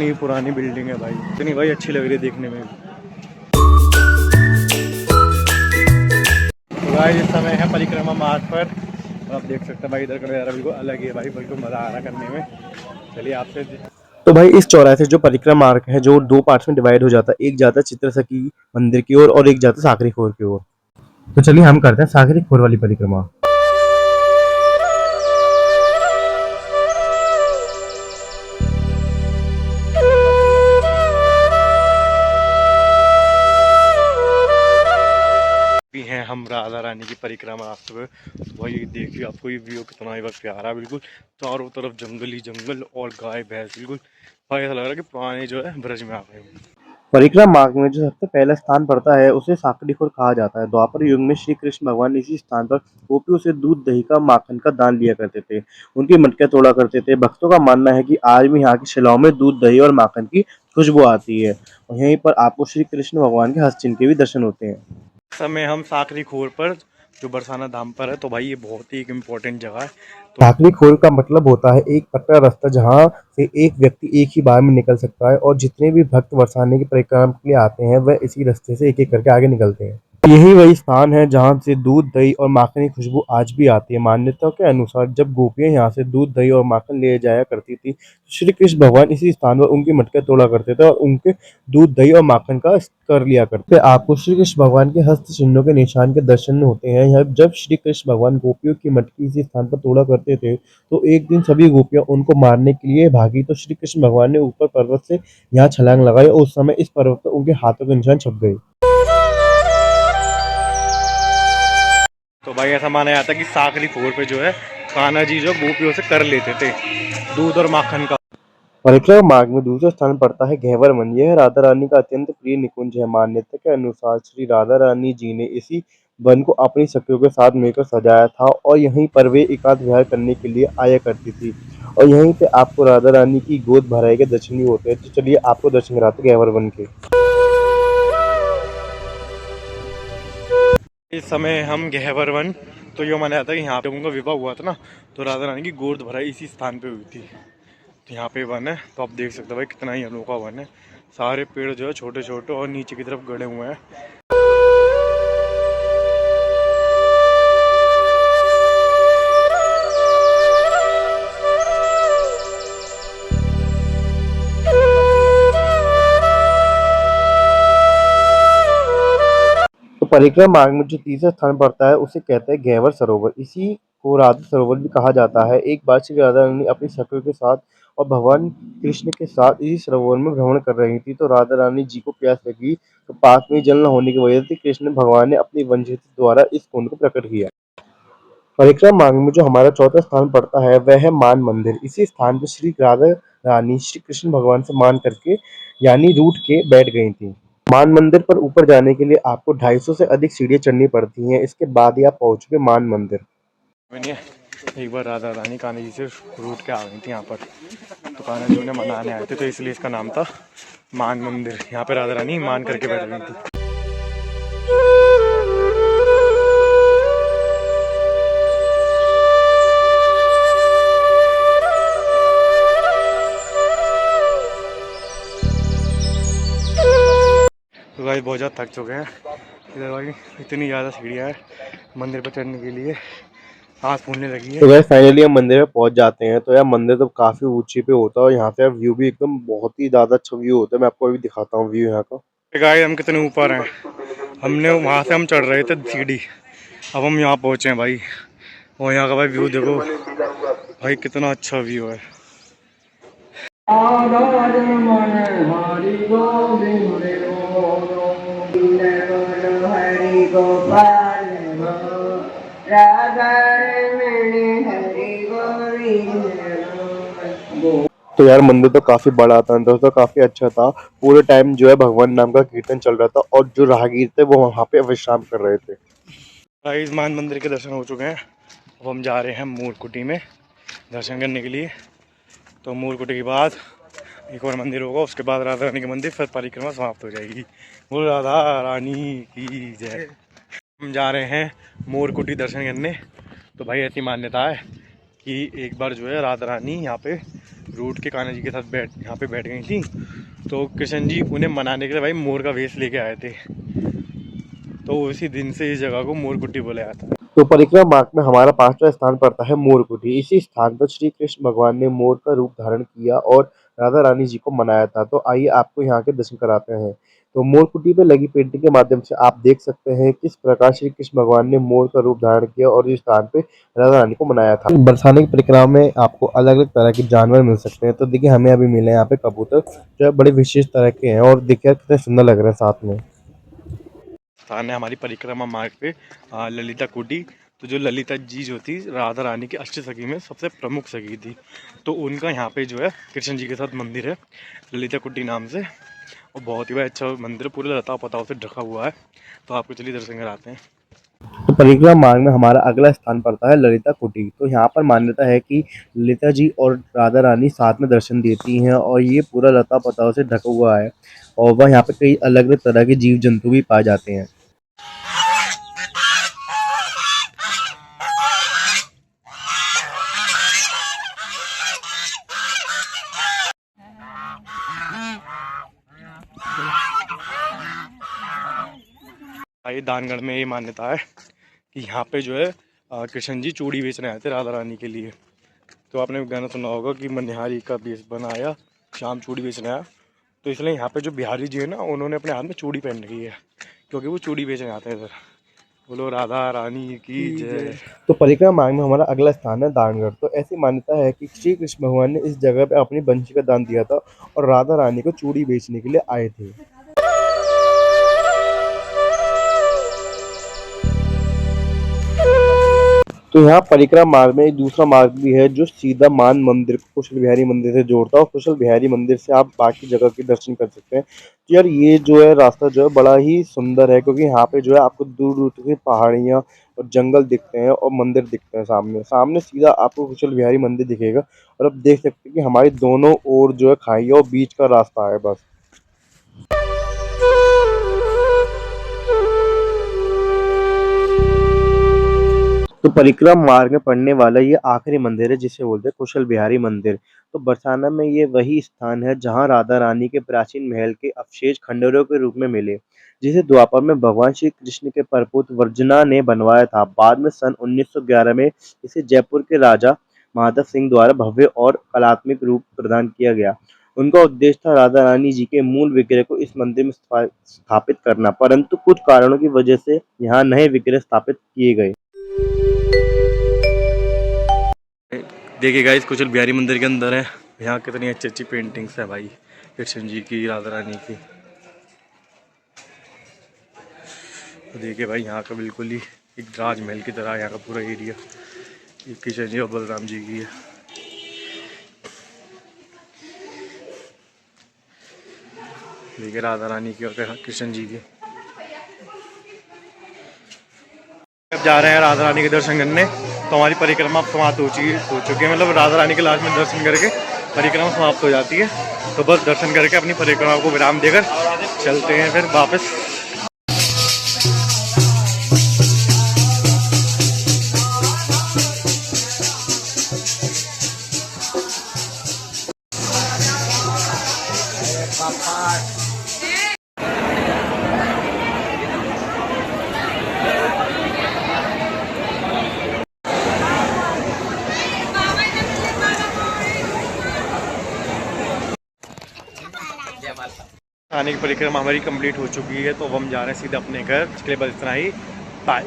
कितनी पुरानी बिल्डिंग है भाई, इतनी भाई अच्छी लग रही है देखने में। तो भाई इस समय है परिक्रमा मार्ग पर, आप देख सकते हैं भाई इधर का नज़ारा बिल्कुल अलग ही है भाई, बिल्कुल मज़ा आ रहा है करने में। चलिए आपसे तो भाई इस चौराहे से जो परिक्रमा मार्ग है जो दो पार्ट्स में डिवाइड हो जाता है, एक जाता है चित्रसखी मंदिर की ओर और एक जाता है साकरी खोर की ओर। तो चलिए हम करते हैं साकरी खोर वाली परिक्रमा। भी हैं हम राधा रानी की परिक्रमा रास्ते पे। तो भाई देखिए आपको ये व्यू कितना ही प्यारा है, बिल्कुल चारों तरफ जंगल ही जंगल और गाय भैंस, बिल्कुल भाई ऐसा लग रहा है कि पुराने जो है ब्रज में आ गए। परिक्रमा मार्ग में जो सबसे पहला स्थान पड़ता है उसे साकरी खोर कहा जाता है। द्वापर युग में श्री कृष्ण भगवान इसी स्थान पर गोपियों से दूध दही का माखन का दान लिया करते थे, उनकी मटकियां तोड़ा करते थे। भक्तों का मानना है कि आज भी यहाँ की शिलाओं में दूध दही और माखन की खुशबू आती है और यहीं पर आपको श्री कृष्ण भगवान के हस्त चिन्ह के भी दर्शन होते हैं। समय हम साकरी खोर पर जो बरसाना धाम पर है, तो भाई ये बहुत ही एक इम्पोर्टेंट जगह है। तो साकरी खोर का मतलब होता है एक पक्का रास्ता जहाँ से एक व्यक्ति एक ही बार में निकल सकता है और जितने भी भक्त बरसाने की परिक्रमा के लिए आते हैं वह इसी रास्ते से एक एक करके आगे निकलते हैं। यही वही स्थान है जहाँ से दूध दही और माखन की खुशबू आज भी आती है। मान्यताओं के अनुसार जब गोपियां यहाँ से दूध दही और माखन ले जाया करती थी तो श्री कृष्ण भगवान इसी स्थान पर उनकी मटकियां तोड़ा करते थे और उनके दूध दही और माखन का कर लिया करते। आपको श्री कृष्ण भगवान के हस्त चिन्हों के निशान के दर्शन होते हैं। यह जब श्री कृष्ण भगवान गोपियों की मटकी इसी स्थान पर तोड़ा करते थे तो एक दिन सभी गोपियां उनको मारने के लिए भागी तो श्री कृष्ण भगवान ने ऊपर पर्वत से यहाँ छलांग लगाई और उस समय इस पर्वत पर उनके हाथों के निशान छप गए। तो भाई ऐसा माना जाता है कि साकरी खोर पे जो है कान्हा जी जो गोपियों से कर लेते थे दूध और माखन का। परिक्रमा मार्ग में दूसरा स्थान पड़ता है घेवर वन। यह राधा रानी का अत्यंत प्रिय निकुंज है। मान्यता के अनुसार श्री राधा रानी जी ने इसी वन को अपनी सखियों के साथ मिलकर सजाया था और यहीं पर वे एकांत विहार करने के लिए आया करती थी और यहीं पे आपको राधा रानी की गोद भराई के दर्शन भी होते हैं। तो चलिए आपको दर्शन कराते हैं घेवर वन के। इस समय हम घेवर वन, तो ये माना जाता है कि यहाँ पे उनका विवाह हुआ था ना, तो राधा रानी की गोद भराई इसी स्थान पे हुई थी। तो यहाँ पे वन है, तो आप देख सकते हो भाई कितना ही अनोखा वन है। सारे पेड़ जो है छोटे छोटे और नीचे की तरफ गड़े हुए हैं। तो परिक्रमा मार्ग में जो तीसरा स्थान पड़ता है उसे कहते हैं घेवर सरोवर। इसी को राधा सरोवर भी कहा जाता है। एक बार श्री राधा रानी अपनी सखियों के साथ और भगवान कृष्ण के साथ इसी सरोवर में भ्रमण कर रही थी तो राधा रानी जी को प्यास लगी, तो पास में जल न होने की वजह से कृष्ण भगवान ने अपनी वंशित द्वारा इस कुंड को प्रकट किया। परिक्रमा मार्ग में जो हमारा चौथा स्थान पड़ता है वह है मान मंदिर। इसी स्थान पर श्री राधा रानी श्री कृष्ण भगवान से मान करके यानी रूठ के बैठ गई थी। मान मंदिर पर ऊपर जाने के लिए आपको 250 से अधिक सीढ़ियां चढ़नी पड़ती हैं। इसके बाद ही आप पहुंचोगे मान मंदिर। मैंने एक बार राधा रानी कान्हा जी से रूठ के आ गई थी यहाँ पर, तो कान्हा जी उन्हें मनाने आए थे तो इसलिए इसका नाम था मान मंदिर। यहाँ पे राधा रानी मान करके बैठ गई थी। तो भाई बहुत ज़्यादा थक चुके हैं। इधर भाई इतनी ज़्यादा सीढ़ियाँ हैं मंदिर पर चढ़ने के लिए, सांस फूलने लगी है। तो भाई फाइनली हम मंदिर में पहुंच जाते हैं। तो यार मंदिर तो काफ़ी ऊंची पे होता है और यहाँ से व्यू भी एकदम बहुत ही ज़्यादा अच्छा व्यू होता है। मैं आपको अभी दिखाता हूँ व्यू यहाँ का। गाइस हम कितने ऊपर हैं, हमने वहाँ से हम चढ़ रहे थे सीढ़ी, अब हम यहाँ पहुँचे हैं भाई और यहाँ का भाई व्यू देखो भाई कितना अच्छा व्यू है। तो यार मंदिर तो काफी बड़ा था, अंदर तो काफी अच्छा था। पूरे टाइम जो है भगवान नाम का कीर्तन चल रहा था और जो राहगीर थे वो वहाँ पे विश्राम कर रहे थे। गाइस मान मंदिर के दर्शन हो चुके हैं, अब हम जा रहे हैं मूरकुटी में दर्शन करने के लिए। तो मूरकुटी के बाद एक और मंदिर होगा, उसके बाद राधा रानी का मंदिर, फिर परिक्रमा समाप्त हो जाएगी। बोल राधा रानी की जय। हम जा रहे हैं मूरकुटी दर्शन करने। तो भाई ऐसी मान्यता है कि एक बार जो है राधा रानी यहाँ पे रूठ के कान्हा जी के साथ यहाँ पे बैठ गई थी। तो कृष्ण जी उन्हें मनाने के लिए भाई मोर का वेश लेके आए थे। तो उसी दिन से इस जगह को मोरकुटी बोला जाता है। तो परिक्रमा मार्ग में हमारा 5वां स्थान पड़ता है मोरकुटी। इसी स्थान पर श्री कृष्ण भगवान ने मोर का रूप धारण किया और राधा रानी जी को मनाया था। तो आइए आपको यहाँ के दर्शन कराते हैं। तो मोरकुटी पे लगी पेंटिंग के माध्यम से आप देख सकते हैं किस प्रकार श्री कृष्ण भगवान ने मोर का रूप धारण किया और इस स्थान पे राधा रानी को मनाया था। बरसाने की परिक्रमा में आपको अलग अलग तरह के जानवर मिल सकते हैं। तो देखिए हमें अभी मिले हैं यहाँ पे कबूतर, जो बड़े विशेष तरह के हैं और देखिए कितने सुंदर लग रहे हैं साथ में। स्थान है हमारी परिक्रमा मार्ग पे ललिता कुटी। तो जो ललिता जी जो थी राधा रानी की अष्ट सखी में सबसे प्रमुख सखी थी। तो उनका यहाँ पे जो है कृष्ण जी के साथ मंदिर है ललिता कुटी नाम से। और बहुत ही भाई अच्छा मंदिर, पूरे लता पताओं से ढका हुआ है। तो आपको चलिए दर्शन कराते हैं। तो परिक्रमा मार्ग में हमारा अगला स्थान पड़ता है ललिता कुटी। तो यहाँ पर मान्यता है कि ललिता जी और राधा रानी साथ में दर्शन देती हैं और ये पूरा लता पताओं से ढका हुआ है और वह यहाँ पे कई अलग अलग तरह के जीव जंतु भी पाए जाते हैं। ये दानगढ़ में ये मान्यता है कि यहाँ पे जो है कृष्ण जी चूड़ी बेचने आए थे राधा रानी के लिए। तो आपने गाना सुना होगा कि मनिहारी का बेस बनाया शाम चूड़ी बेचने आया। तो इसलिए यहाँ पे जो बिहारी जी है ना, उन्होंने अपने हाथ में चूड़ी पहन रखी है क्योंकि वो चूड़ी बेचने आते हैं इधर। बोलो राधा रानी की जय। तो परिक्रमा मार्ग में हमारा अगला स्थान है दानगढ़। तो ऐसी मान्यता है कि श्री कृष्ण भगवान ने इस जगह पे अपनी बंशी का दान दिया था और राधा रानी को चूड़ी बेचने के लिए आए थे। तो यहाँ परिक्रमा मार्ग में एक दूसरा मार्ग भी है जो सीधा मान मंदिर को कुशल बिहारी मंदिर से जोड़ता है और कुशल बिहारी मंदिर से आप बाकी जगह के दर्शन कर सकते हैं। तो यार ये जो है रास्ता जो है बड़ा ही सुंदर है क्योंकि यहाँ पे जो है आपको दूर दूर तक पहाड़ियाँ और जंगल दिखते हैं और मंदिर दिखते हैं। सामने सामने सीधा आपको कुशल बिहारी मंदिर दिखेगा और अब देख सकते हैं कि हमारी दोनों ओर जो है खाई है और बीच का रास्ता है बस। तो परिक्रमा मार्ग में पड़ने वाला ये आखिरी मंदिर है जिसे बोलते हैं कुशल बिहारी मंदिर। तो बरसाना में ये वही स्थान है जहां राधा रानी के प्राचीन महल के अवशेष खंडहरों के रूप में मिले, जिसे द्वापर में भगवान श्री कृष्ण के परपुत्र वर्जना ने बनवाया था। बाद में सन 1911 में इसे जयपुर के राजा माधव सिंह द्वारा भव्य और कलात्मक रूप प्रदान किया गया। उनका उद्देश्य था राधा रानी जी के मूल विग्रह को इस मंदिर में स्थापित करना, परंतु कुछ कारणों की वजह से यहाँ नए विग्रह स्थापित किए गए। देखिए गाइस कुशल बिहारी मंदिर के अंदर है। यहाँ कितनी अच्छी अच्छी पेंटिंग्स है भाई कृष्ण जी की, राधा रानी की। तो देखिए भाई यहाँ का बिल्कुल ही एक राजमहल की तरह यहाँ का पूरा एरिया ये कृष्ण जी और बलराम जी की है। देखिए राधा रानी की और कृष्ण जी की। अब जा रहे हैं राधा रानी के दर्शन करने। तो हमारी परिक्रमा समाप्त हो चुकी है, मतलब राधा रानी के लास्ट में दर्शन करके परिक्रमा समाप्त हो जाती है। तो बस दर्शन करके अपनी परिक्रमा को विराम देकर चलते हैं फिर वापस। आने की परिक्रमा हमारी कंप्लीट हो चुकी है, तो अब हम जा रहे हैं सीधा अपने घर। इसके लिए बस इतना ही, बाय।